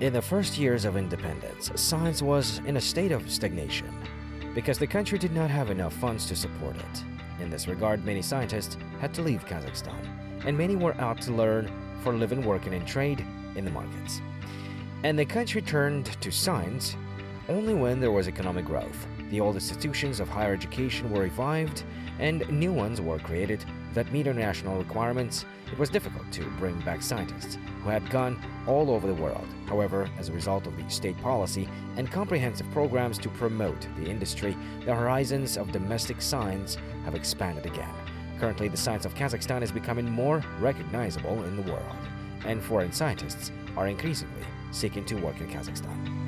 In the first years of independence, science was in a state of stagnation because the country did not have enough funds to support it. In this regard, many scientists had to leave Kazakhstan, and many were out to learn for living, working, and trade in the markets. And the country turned to science only when there was economic growth. The old institutions of higher education were revived, and new ones were created that meet international requirements. It was difficult to bring back scientists who had gone all over the world. However, as a result of the state policy and comprehensive programs to promote the industry, the horizons of domestic science have expanded again. Currently, the science of Kazakhstan is becoming more recognizable in the world, and foreign scientists are increasingly seeking to work in Kazakhstan.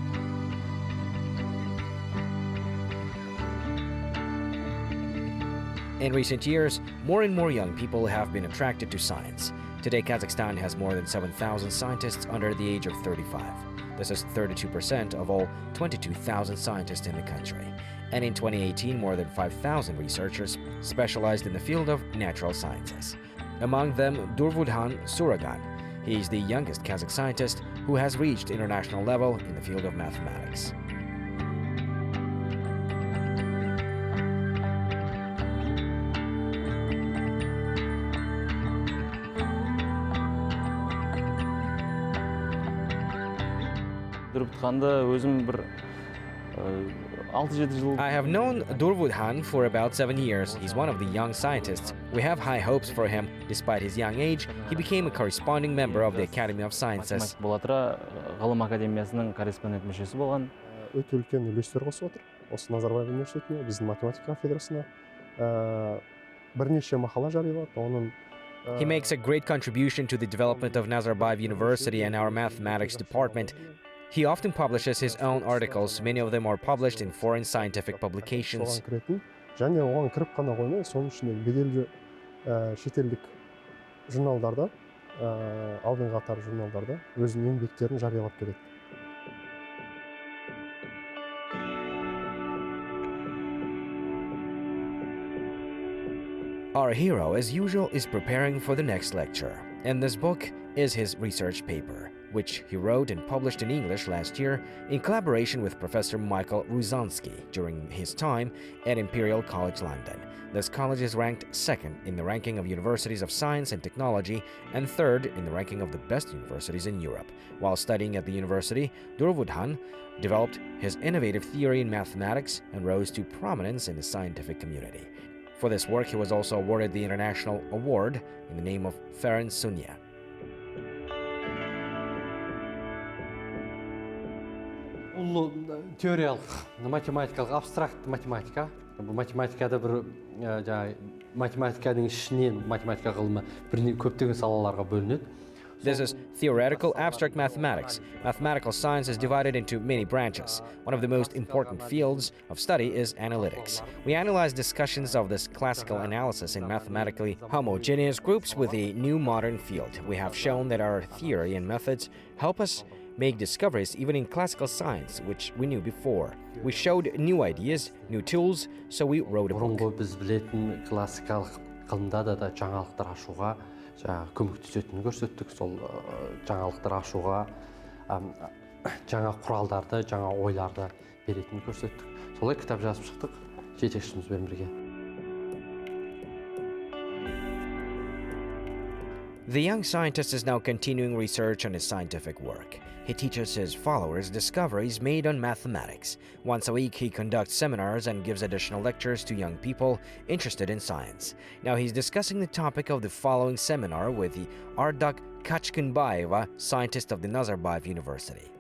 In recent years, more and more young people have been attracted to science. Today, Kazakhstan has more than 7,000 scientists under the age of 35. This is 32% of all 22,000 scientists in the country. And in 2018, more than 5,000 researchers specialized in the field of natural sciences. Among them, Durvudhan Suragan. He is the youngest Kazakh scientist who has reached international level in the field of mathematics. I have known Durvudhan for about 7 years. He's one of the young scientists. We have high hopes for him. Despite his young age, he became a corresponding member of the Academy of Sciences. Өте үлкен үлестер қосып отыр. Осы Назарбаев университетіне, біздің математика кафедрасына бірнеше мақала жариялады. He makes a great contribution to the development of Nazarbayev University and our mathematics department. He often publishes his own articles. Many of them are published in foreign scientific publications. Және оған кіріп қана қоймай, соның ішінде беделді шетелдік журналдарда, алдыңғы қатарлы журналдарда өзінің еңбектерін жариялап келеді. Our hero, as usual, is preparing for the next lecture, and this book is his research paper, which he wrote and published in English last year in collaboration with Professor Michael Ruzansky during his time at Imperial College London. This college is ranked second in the ranking of universities of science and technology and third in the ranking of the best universities in Europe. While studying at the university, Durvudhan developed his innovative theory in mathematics and rose to prominence in the scientific community. For this work, he was also awarded the International Award in the name of Ferenc Sunya. Бұл теориялық, математикалық, абстракт математика. Бұл математикада математиканың ішінен математика ғылымы көптеген салаларға бөлінеді. This is theoretical abstract mathematics. Mathematical science is divided into many branches. One of the most important fields of study is analytics. We analyze discussions of this classical analysis in mathematically homogeneous groups with a new modern field. We have shown that our theory and methods help us make discoveries even in classical science, which we knew before. We showed new ideas, new tools, so we wrote a book. Біз білетін классикалық ғылымда да жаңалықтар ашуға көмектесетінін көрсеттік. Сол жаңалықтар ашуға, жаңа құралдарды, жаңа ойларды беретінін көрсеттік. Солай кітап жазып шықтық, жетекшімізбен бірге. The young scientist is now continuing research on his scientific work. He teaches his followers discoveries made on mathematics. Once a week, he conducts seminars and gives additional lectures to young people interested in science. Now he's discussing the topic of the following seminar with the Ardak Kachkinbayeva, scientist of the Nazarbayev University.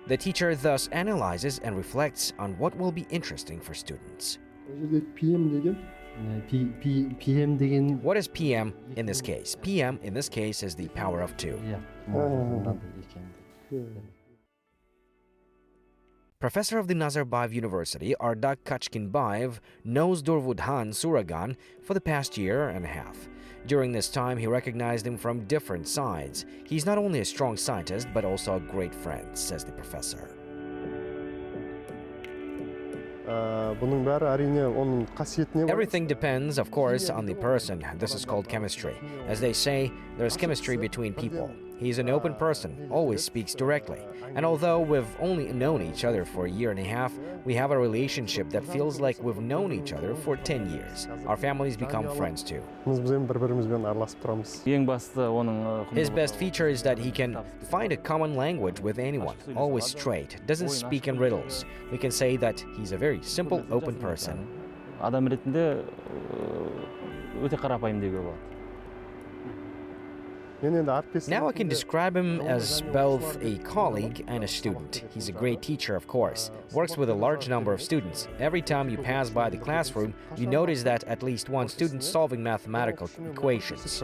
The teacher thus analyzes and reflects on what will be interesting for students. What is PM in this case? PM in this case is the power of 2. Professor of the Nazarbayev University, Ardak Kachkinbayev, knows Durvudhan Suragan for the past year and a half. During this time, he recognized him from different sides. He's not only a strong scientist, but also a great friend, says the professor. Everything depends, of course, on the person. This is called chemistry. As they say, there's chemistry between people. He's an open person, always speaks directly. And although we've only known each other for a year and a half, we have a relationship that feels like we've known each other for 10 years. Our families become friends too. His best feature is that he can find a common language with anyone, always straight, doesn't speak in riddles. We can say that he's a very simple, open person. Адам ретінде өте қарапайым деуге болады. Now I can describe him as both a colleague and a student. He's a great teacher, of course, works with a large number of students. Every time you pass by the classroom, you notice that at least one student solving mathematical equations.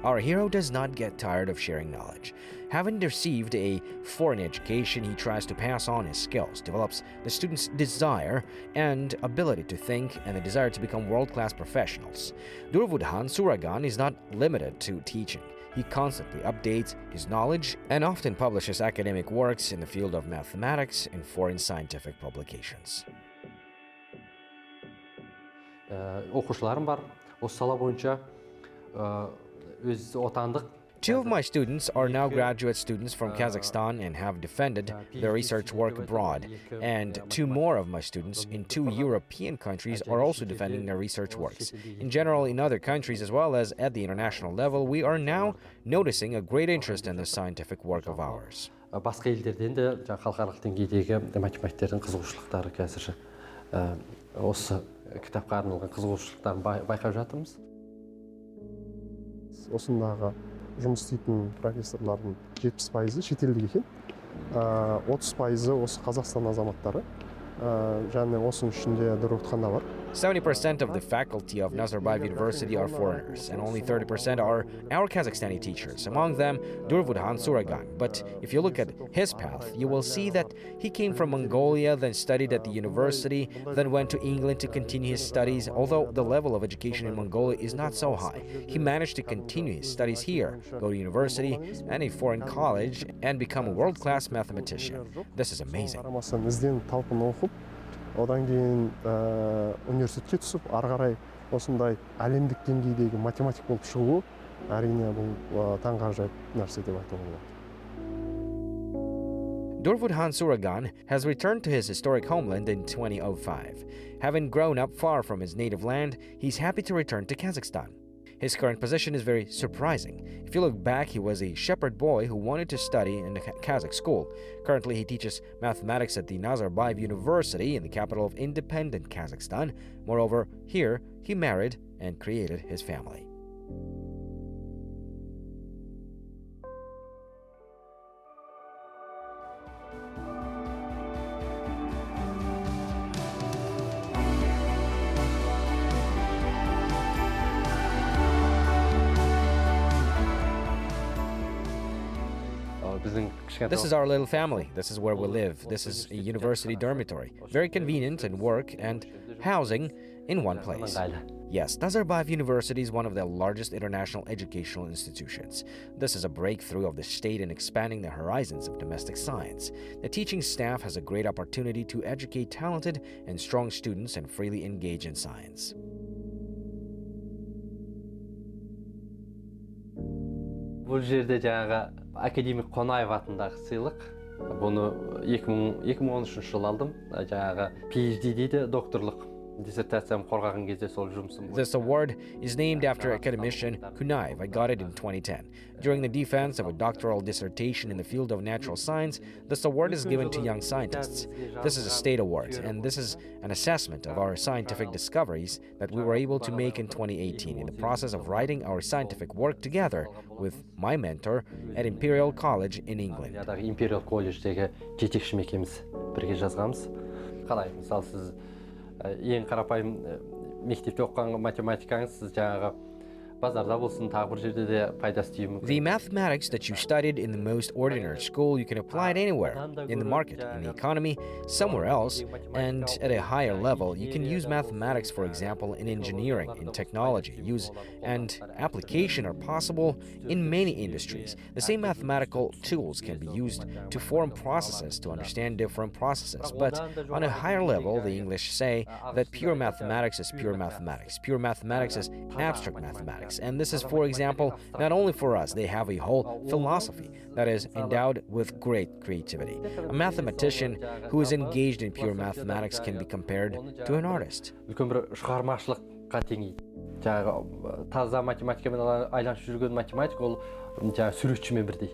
Our hero does not get tired of sharing knowledge. Having received a foreign education, he tries to pass on his skills, develops the students' desire and ability to think and the desire to become world-class professionals. Durvudhan Suragan is not limited to teaching. He constantly updates his knowledge and often publishes academic works in the field of mathematics in foreign scientific publications. Оқушыларым бар, осы сала бойынша өз отандық. Two of my students are now graduate students from Kazakhstan and have defended their research work abroad. And two more of my students in two European countries are also defending their research works. In general, in other countries as well as at the international level, we are now noticing a great interest in this scientific work of ours. Басқа елдерден де халықаралық деңгейдегі математиктердің қызығушылықтары қазір осы кітапқа арналған қызығушылықтарын байқап жатырмыз. Осындағы жұмыс істейтін профессорлардың 70% шетелдік екен, 30% осы Қазақстан азаматтары, және осының ішінде Durvudhan да бар. 70% of the faculty of Nazarbayev University are foreigners, and only 30% are our Kazakhstani teachers, among them Durvudhan Suragan. But if you look at his path, you will see that he came from Mongolia, then studied at the university, then went to England to continue his studies. Although the level of education in Mongolia is not so high, he managed to continue his studies here, go to university and a foreign college, and become a world-class mathematician. This is amazing. Одан кейін университетке түсіп, ары қарай осындай әлемдік деңгейдегі математик болып шығу, әрине бұл таңғажайып нәрсе деп айтуға болады. Durvudhan Suragan has returned to his historic homeland in 2005. Having grown up far from his native land, he's happy to return to Kazakhstan. His current position is very surprising. If you look back, he was a shepherd boy who wanted to study in a Kazakh school. Currently, he teaches mathematics at the Nazarbayev University in the capital of independent Kazakhstan. Moreover, here, he married and created his family. This is our little family. This is where we live. This is a university dormitory. Very convenient and work and housing in one place. Yes, Nazarbayev University is one of the largest international educational institutions. This is a breakthrough of the state in expanding the horizons of domestic science. The teaching staff has a great opportunity to educate talented and strong students and freely engage in science. Бұл жерде жаңағы академик Қонаев атындағы сыйлық. Бұны 2013 жылы алдым. Жаңағы PhD дейді, докторлық диссертациям қорғаған кезде сол жұмысым. This award is named after academician Kunaev. I got it in 2010. During the defense of a doctoral dissertation in the field of natural science, this award is given to young scientists. This is a state award, and this is an assessment of our scientific discoveries that we were able to make in 2018 in the process of writing our scientific work together with my mentor at Imperial College in England. Imperial College'dегі жетекші мекеміз бірге жазғанбыз. Қалай, мысалы сіз ең қарапайым мектепте оқыған математикаңыз сіз жаңағы базарда болсын, тағы бір жерде де пайдасы тиюі мүмкін. The mathematics that you studied in the most ordinary school, you can apply it anywhere, in the market, in the economy, somewhere else, and at a higher level, you can use mathematics, for example, in engineering, in technology. Use and application are possible in many industries. The same mathematical tools can be used to form processes, to understand different processes. But on a higher level, the English say that pure mathematics is pure mathematics. Pure mathematics is abstract mathematics. mathematics. And this is, for example, not only for us, they have a whole philosophy that is endowed with great creativity. A mathematician who is engaged in pure mathematics can be compared to an artist. үлкен бір шығармашылыққа теңейді. Жаңағы таза математикамен айланып жүрген математик ол жаңағы суретшімен бірдей.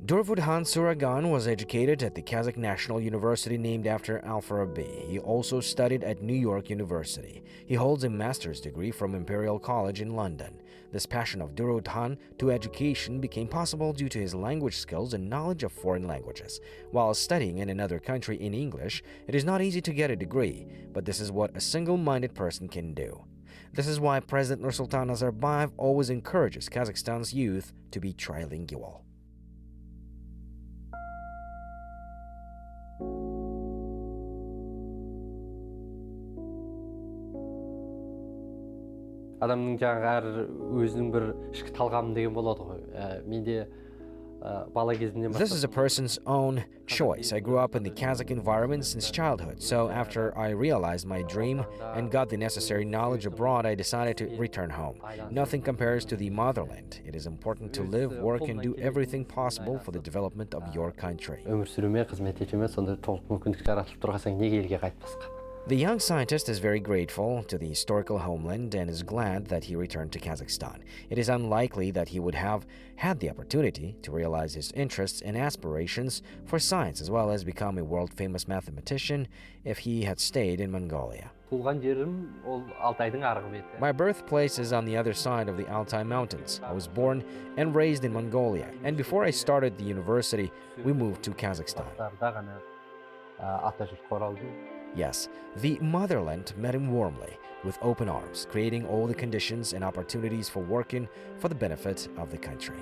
Durvudhan Suragan was educated at the Kazakh National University named after Al-Farabi. He also studied at New York University. He holds a master's degree from Imperial College in London. This passion of Durvudhan to education became possible due to his language skills and knowledge of foreign languages. While studying in another country in English, it is not easy to get a degree, but this is what a single-minded person can do. This is why President Nursultan Nazarbayev always encourages Kazakhstan's youth to be trilingual. Адамның жаңағы әр өзінің бір ішкі талғамы деген болады ғой. Менде бала кезімнен This is a person's own choice. I grew up in the Kazakh environment since childhood, so after I realized my dream and got the necessary knowledge abroad, I decided to return home. Nothing compares to the motherland. It is important to live, work, and do everything possible for the development of your country. өмір сүруіме, қызмет етуіме сондай толық мүмкіндік жаратылып тұрғансаң неге елге қайтпасқа? The young scientist is very grateful to the historical homeland and is glad that he returned to Kazakhstan. It is unlikely that he would have had the opportunity to realize his interests and aspirations for science as well as become a world-famous mathematician if he had stayed in Mongolia. Туылған жерім ол Алтайдың арғы беті. My birthplace is on the other side of the Altai Mountains. I was born and raised in Mongolia, and before I started the university, we moved to Kazakhstan. ғана ата жұртқа оралдым. Yes, the motherland met him warmly, with open arms, creating all the conditions and opportunities for working for the benefit of the country.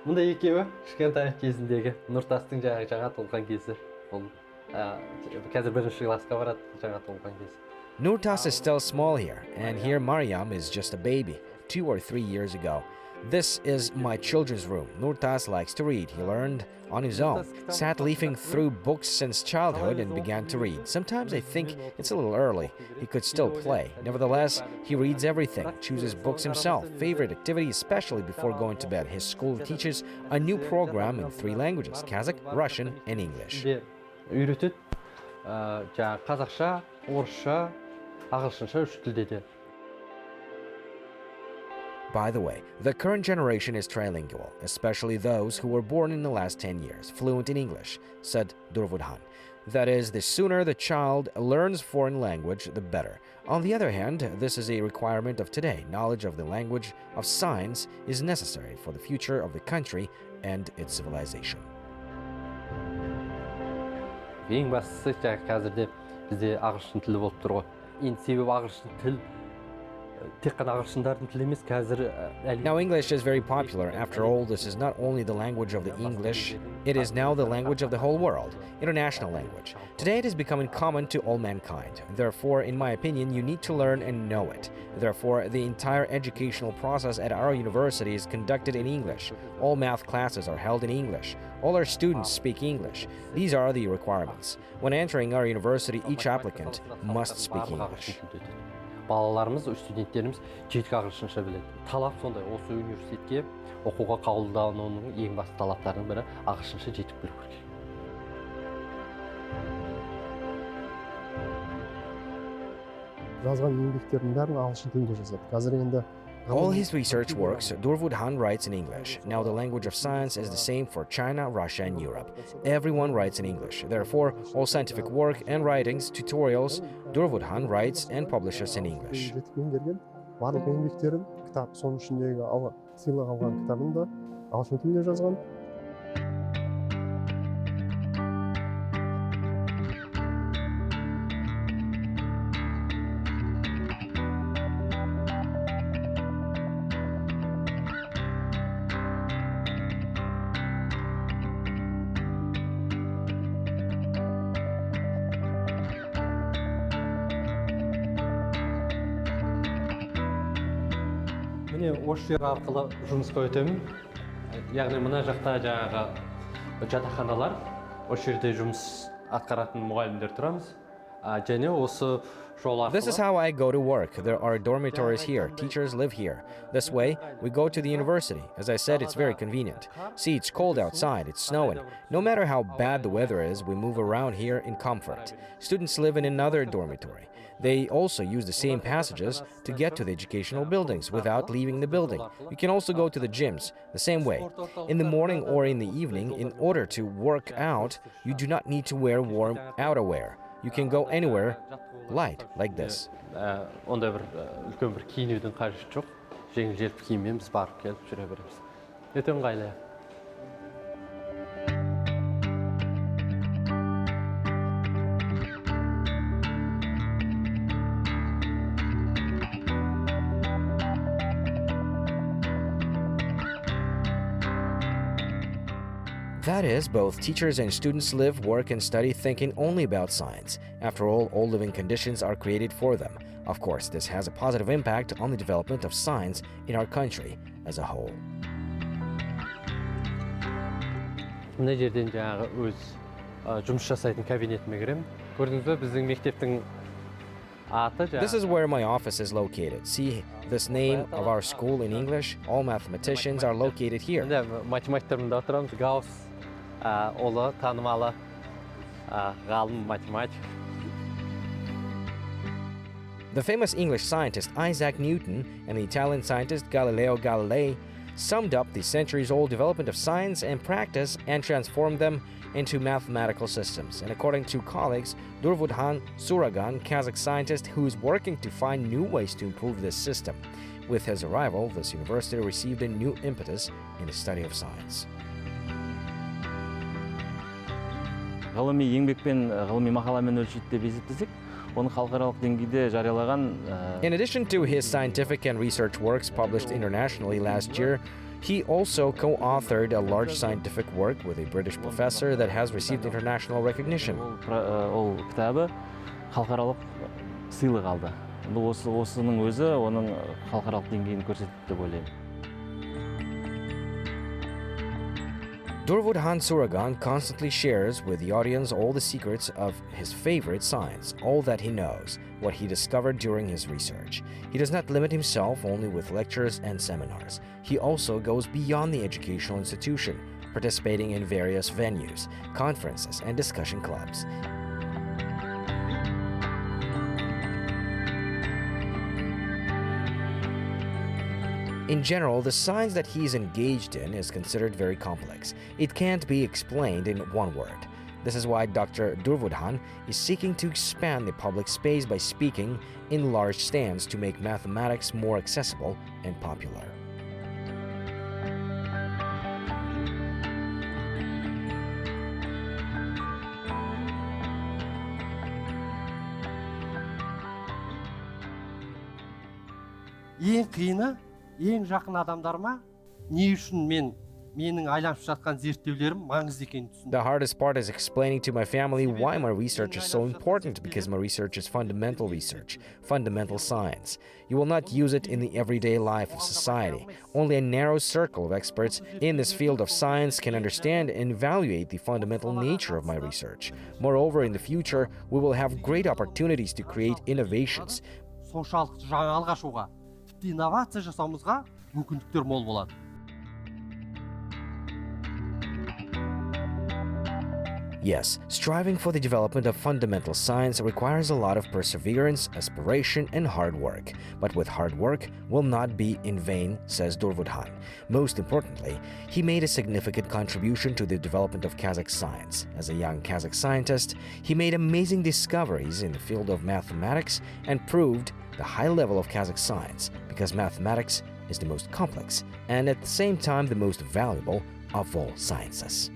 Мұнда екеуі кішкентай кезіндегі Нұртастың жаңа толған кезі. Ол қазір бірінші классқа барады, жаңа толған кезі. Nurtas is still small here, and here Mariam is just a baby, 2 or 3 years ago. This is my children's room. Nurtas likes to read. He learned on his own, sat leafing through books since childhood and began to read. Sometimes I think it's a little early. He could still play. Nevertheless, he reads everything, chooses books himself, favorite activity especially before going to bed. His school teaches a new program in 3 languages, Kazakh, Russian, and English. Үйретеді, жаңағы қазақша, орысша, ағылшынша 3 тілде де. By the way, the current generation is trilingual, especially those who were born in the last 10 years, fluent in English, said Durvudhan. That is, the sooner the child learns foreign language, the better. On the other hand, this is a requirement of today. Knowledge of the language of science is necessary for the future of the country and its civilization. Ең бастысы қазірде бізде ағылшын тілі болып тұр ғой. Енді себебі ағылшын тіл тек қана ағылшындардың тілі емес, қазір Now English is very popular. After all, this is not only the language of the English, it is now the language of the whole world, international language. Today it is becoming common to all mankind. Therefore, in my opinion, you need to learn and know it. Therefore, the entire educational process at our university is conducted in English. All math classes are held in English. All our students speak English. These are the requirements. When entering our university, each applicant must speak English. Балаларымыз, студенттеріміз жетік ағылшынша біледі. Талап сондай, осы университетке оқуға қабылдануының ең басты талаптарының бірі ағылшынша жетік білу керек. Жазған еңбектердің бәрін ағылшын тілінде жазады. Қазір енді All his research works, Durvudhan writes in English. Now the language of science is the same for China, Russia, and Europe. Everyone writes in English. Therefore, all scientific work and writings, tutorials, Durvudhan writes and publishes in English. жетік меңгерген барлық еңбектерін, кітап, соның ішіндегі сыйлық алған кітабын да ағылшын тілінде жазған. Осы жер арқылы жұмысқа өтемін. Яғни мына жақта жаңағы жатақханалар, осы жерде жұмыс атқаратын мұғалімдер тұрамыз. және осы жол This is арқылы how I go to work. There are dormitories here. Teachers live here. This way, we go to the university. As I said, it's very convenient. See, it's cold outside, it's snowing. No matter how bad the weather is, we move around here in comfort. Students live in another dormitory. They also use the same passages to get to the educational buildings without leaving the building. You can also go to the gyms the same way. In the morning or in the evening, in order to work out, you do not need to wear warm outerwear. You can go anywhere light like this. Ондай бір үлкен бір киінудің қажеті жоқ. Жеңіл-желпі киіммен біз барып келіп жүре береміз. Өте ыңғайлы. That is, both teachers and students live, work, and study thinking only about science. After all living conditions are created for them. Of course, this has a positive impact on the development of science in our country as a whole. Мына жерден жаңағы өз жұмыс жасайтын кабинетіме кіремін. Көрдіңіз бе, біздің мектептің аты жаңағы. This is where my office is located. See this name of our school in English? All mathematicians are located here. Математиктарында отырамыз. Гаусс ұлы, танымалы ғалым математик. The famous English scientist Isaac Newton and the Italian scientist Galileo Galilei summed up the centuries-old development of science and practice and transformed them into mathematical systems. And according to colleagues, Durvudhan Suragan, Kazakh scientist who is working to find new ways to improve this system. With his arrival, this university received a new impetus in the study of science. Ғылыми еңбекпен, ғылыми мақаламен өлшейді деп есептесек, оны халықаралық деңгейде жариялаған. In addition to his scientific and research works published internationally last year, he also co-authored a large scientific work with a British professor that has received international recognition. Ол кітабы халықаралық сыйлық алды. Осының өзі оның халықаралық деңгейін көрсетті деп ойлаймын. Durvudhan Suragan constantly shares with the audience all the secrets of his favorite science, all that he knows, what he discovered during his research. He does not limit himself only with lectures and seminars. He also goes beyond the educational institution, participating in various venues, conferences, and discussion clubs. In general, the science that he is engaged in is considered very complex. It can't be explained in one word. This is why Dr. Durvudhan is seeking to expand the public space by speaking in large stands to make mathematics more accessible and popular. Ең қиыны, ең жақын адамдарыма не үшін менің айланып жатқан зерттеулерім маңызды екенін түсіндім. The hardest part is explaining to my family why my research is so important, because my research is fundamental research, fundamental science. You will not use it in the everyday life of society. Only a narrow circle of experts in this field of science can understand and evaluate the fundamental nature of my research. Moreover, in the future, we will have great opportunities to create innovations. Соншалықты жаңалық ашуға, тіпті инновация жасауымызға мүмкіндіктер мол болады. Yes, striving for the development of fundamental science requires a lot of perseverance, aspiration, and hard work. But with hard work will not be in vain, says Durvudhan. Most importantly, he made a significant contribution to the development of Kazakh science. As a young Kazakh scientist, he made amazing discoveries in the field of mathematics and proved the high level of Kazakh science, because mathematics is the most complex and at the same time the most valuable of all sciences.